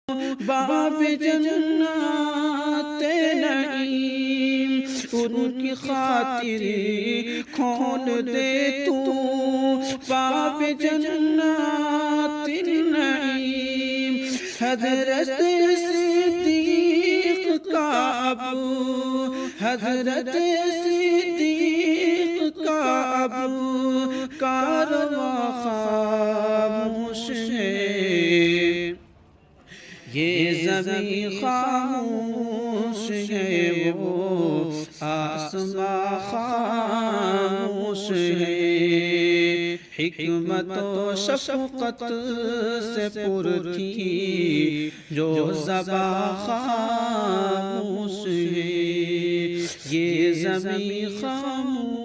बाब जन्नत नईम, उनकी खातिर खोल दे तू बाब जन्नत नईम। हज़रत सिद्दीक़ का अबू, हज़रत सिद्दीक़ का अबू कारवां खामोश है, ये ज़मीं खामोश है, वो आसमां खामोश है। हिकमत व शफ़क़त से पुर थी जो ज़बां खामोश है, ये ज़मीं खामोश